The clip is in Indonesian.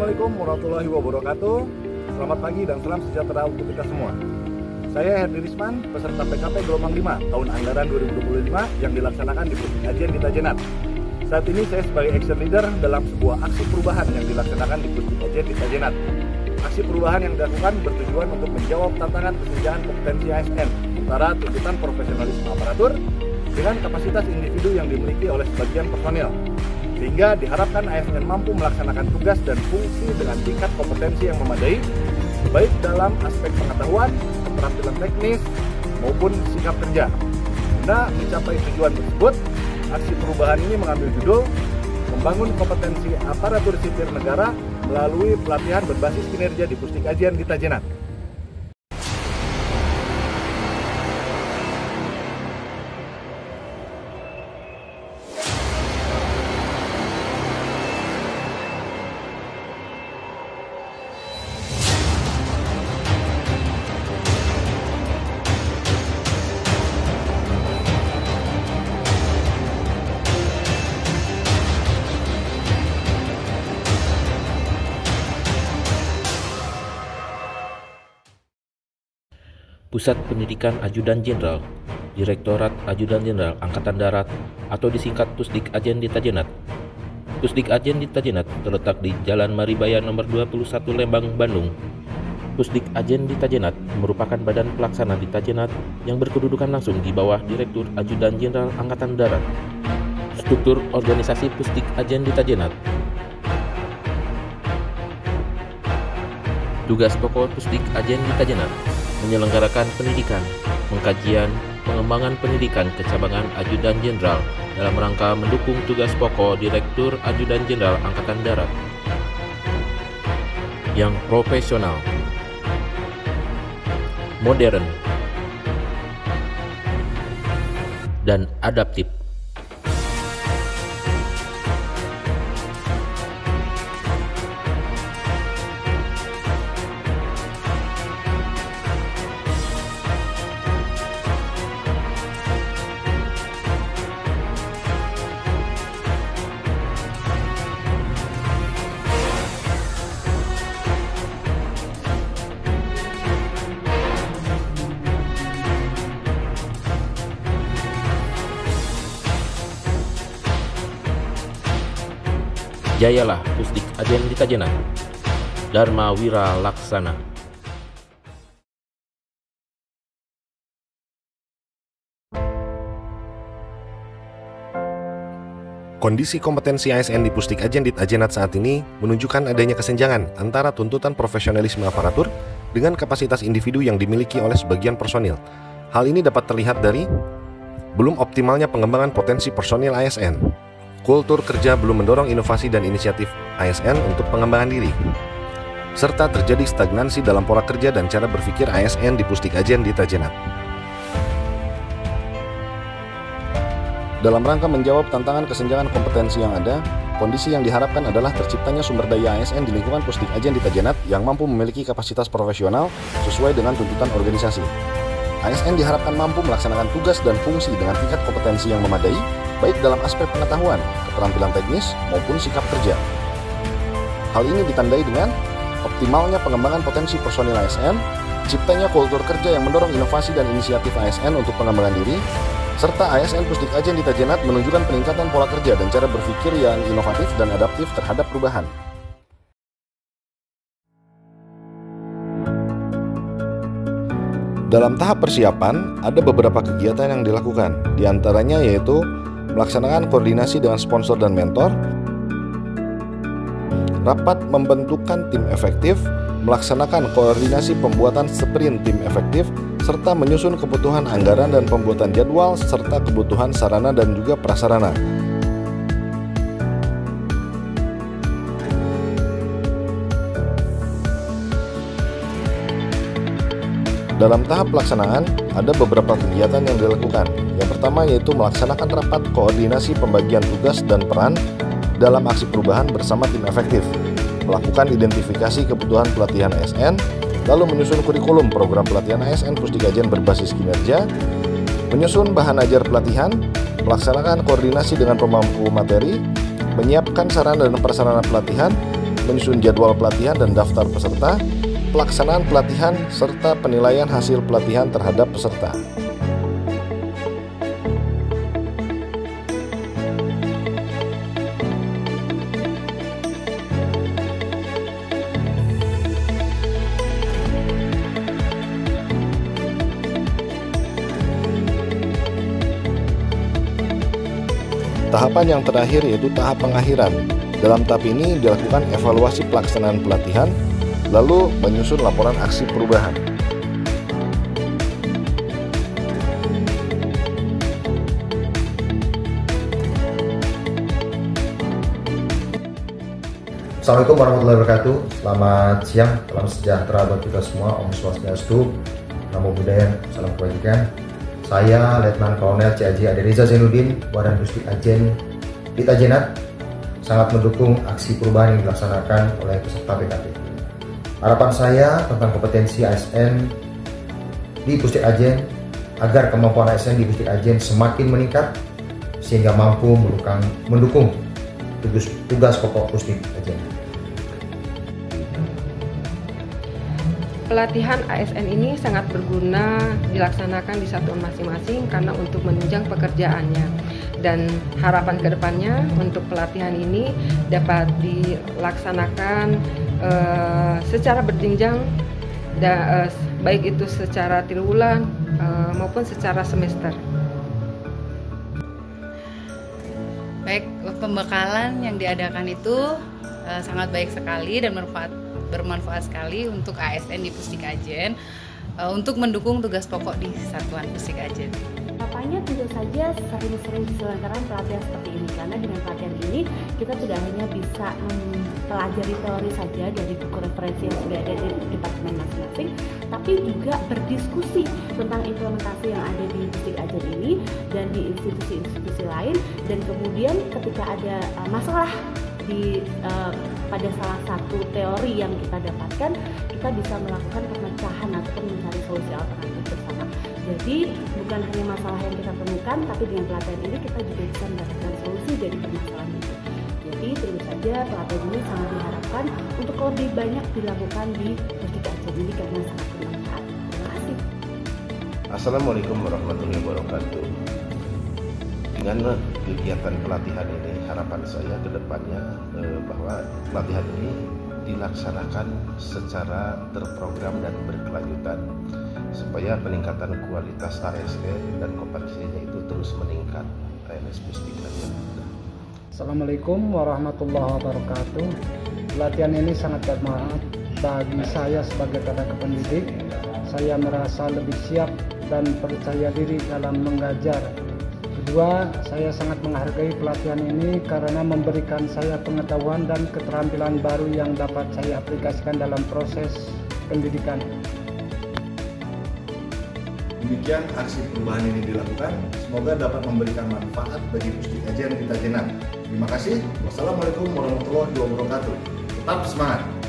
Assalamualaikum warahmatullahi wabarakatuh. Selamat pagi dan salam sejahtera untuk kita semua. Saya Herdi Risman, peserta PKP Gelombang 5 tahun anggaran 2025 yang dilaksanakan di Pusdik Ajen di Tajenat. Saat ini saya sebagai action leader dalam sebuah aksi perubahan yang dilaksanakan di Pusdik Ajen di Tajenat. Aksi perubahan yang dilakukan bertujuan untuk menjawab tantangan kesenjangan kompetensi ASN antara tuntutan profesionalisme aparatur dengan kapasitas individu yang dimiliki oleh sebagian personil, sehingga diharapkan ASN mampu melaksanakan tugas dan fungsi dengan tingkat kompetensi yang memadai, baik dalam aspek pengetahuan, keterampilan teknis, maupun sikap kerja. Guna mencapai tujuan tersebut, aksi perubahan ini mengambil judul Membangun Kompetensi Aparatur Sipil Negara melalui pelatihan berbasis kinerja di Pusdik Ajen di Tajenat. Pusat Pendidikan Ajudan Jenderal, Direktorat Ajudan Jenderal Angkatan Darat atau disingkat Pusdik Ajen di Tajenat. Pusdik Ajen di Tajenat terletak di Jalan Maribaya nomor 21 Lembang, Bandung. Pusdik Ajen di Tajenat merupakan badan pelaksana di Tajenat yang berkedudukan langsung di bawah Direktur Ajudan Jenderal Angkatan Darat. Struktur organisasi Pusdik Ajen di Tajenat. Tugas pokok Pusdik Ajen di Tajenat: menyelenggarakan pendidikan, pengkajian, pengembangan pendidikan kecabangan Ajudan Jenderal dalam rangka mendukung tugas pokok Direktur Ajudan Jenderal Angkatan Darat yang profesional, modern, dan adaptif. Jayalah Pusdik Ajen di Tajenat. Dharma Wira Laksana. Kondisi kompetensi ASN di Pusdik Ajen di Tajenat saat ini menunjukkan adanya kesenjangan antara tuntutan profesionalisme aparatur dengan kapasitas individu yang dimiliki oleh sebagian personil. Hal ini dapat terlihat dari belum optimalnya pengembangan potensi personil ASN. Kultur kerja belum mendorong inovasi dan inisiatif ASN untuk pengembangan diri, serta terjadi stagnansi dalam pola kerja dan cara berpikir ASN di Pusdik Ajen di Tajenat. Dalam rangka menjawab tantangan kesenjangan kompetensi yang ada, kondisi yang diharapkan adalah terciptanya sumber daya ASN di lingkungan Pusdik Ajen di Tajenat yang mampu memiliki kapasitas profesional sesuai dengan tuntutan organisasi. ASN diharapkan mampu melaksanakan tugas dan fungsi dengan tingkat kompetensi yang memadai, baik dalam aspek pengetahuan, keterampilan teknis, maupun sikap kerja. Hal ini ditandai dengan optimalnya pengembangan potensi personil ASN, ciptanya kultur kerja yang mendorong inovasi dan inisiatif ASN untuk pengembangan diri, serta ASN Pusdik Ajen di Tajenat menunjukkan peningkatan pola kerja dan cara berpikir yang inovatif dan adaptif terhadap perubahan. Dalam tahap persiapan, ada beberapa kegiatan yang dilakukan, diantaranya yaitu melaksanakan koordinasi dengan sponsor dan mentor, rapat membentukkan tim efektif, melaksanakan koordinasi pembuatan sprint tim efektif, serta menyusun kebutuhan anggaran dan pembuatan jadwal, serta kebutuhan sarana dan juga prasarana. Dalam tahap pelaksanaan, ada beberapa kegiatan yang dilakukan. Yang pertama yaitu melaksanakan rapat koordinasi pembagian tugas dan peran dalam aksi perubahan bersama tim efektif, melakukan identifikasi kebutuhan pelatihan ASN, lalu menyusun kurikulum program pelatihan ASN Pusdik Ajen berbasis kinerja, menyusun bahan ajar pelatihan, melaksanakan koordinasi dengan pemangku materi, menyiapkan sarana dan prasarana pelatihan, menyusun jadwal pelatihan dan daftar peserta, pelaksanaan pelatihan, serta penilaian hasil pelatihan terhadap peserta. Tahapan yang terakhir yaitu tahap pengakhiran. Dalam tahap ini dilakukan evaluasi pelaksanaan pelatihan, lalu menyusun laporan aksi perubahan. Assalamualaikum warahmatullahi wabarakatuh. Selamat siang, salam sejahtera buat kita semua. Om Swastiastu, Namo Buddhaya, salam kebajikan. Saya Letnan Kolonel C.A.J. Ade Reza Zainuddin, Waran Pusdik Ajen di Tajenat, sangat mendukung aksi perubahan yang dilaksanakan oleh peserta PKP. Harapan saya tentang kompetensi ASN di Pusdik Ajen agar kemampuan ASN di Pusdik Ajen semakin meningkat sehingga mampu mendukung tugas pokok Pusdik Ajen. Pelatihan ASN ini sangat berguna dilaksanakan di satuan masing-masing karena untuk menunjang pekerjaannya, dan harapan kedepannya untuk pelatihan ini dapat dilaksanakan secara berjenjang, baik itu secara triwulan maupun secara semester. Baik, pembekalan yang diadakan itu sangat baik sekali dan bermanfaat sekali untuk ASN di Pusdik Ajen untuk mendukung tugas pokok di Satuan Pusdik Ajen. Harapannya tentu saja sering-sering diselenggarakan pelatihan seperti ini, karena dengan pelatihan ini kita tidak hanya bisa mempelajari teori saja dari buku referensi yang sudah ada di departemen masing-masing, tapi juga berdiskusi tentang implementasi yang ada di Pusdik Ajen ini dan di institusi-institusi lain, dan kemudian ketika ada masalah pada salah satu teori yang kita dapatkan, kita bisa melakukan pemecahan ataupun mencari solusi alternatif bersama. Jadi bukan hanya masalah yang kita temukan, tapi dengan pelatihan ini kita juga bisa mendapatkan solusi dari permasalahan itu. Jadi tentu saja pelatihan ini sangat diharapkan untuk lebih banyak dilakukan di Pusdik Ajen ini karena sangat bermanfaat. Terima kasih. Assalamualaikum warahmatullahi wabarakatuh. Dengan kegiatan pelatihan ini, harapan saya ke depannya bahwa pelatihan ini dilaksanakan secara terprogram dan berkelanjutan supaya peningkatan kualitas ASN dan kompetensinya itu terus meningkat. Assalamualaikum warahmatullahi wabarakatuh. Pelatihan ini sangat bermanfaat bagi saya sebagai tenaga pendidik. Saya merasa lebih siap dan percaya diri dalam mengajar. Kedua, saya sangat menghargai pelatihan ini karena memberikan saya pengetahuan dan keterampilan baru yang dapat saya aplikasikan dalam proses pendidikan. Demikian aksi perubahan ini dilakukan, semoga dapat memberikan manfaat bagi Pusdik Ajen di Tajenat. Terima kasih. Wassalamualaikum warahmatullahi wabarakatuh. Tetap semangat.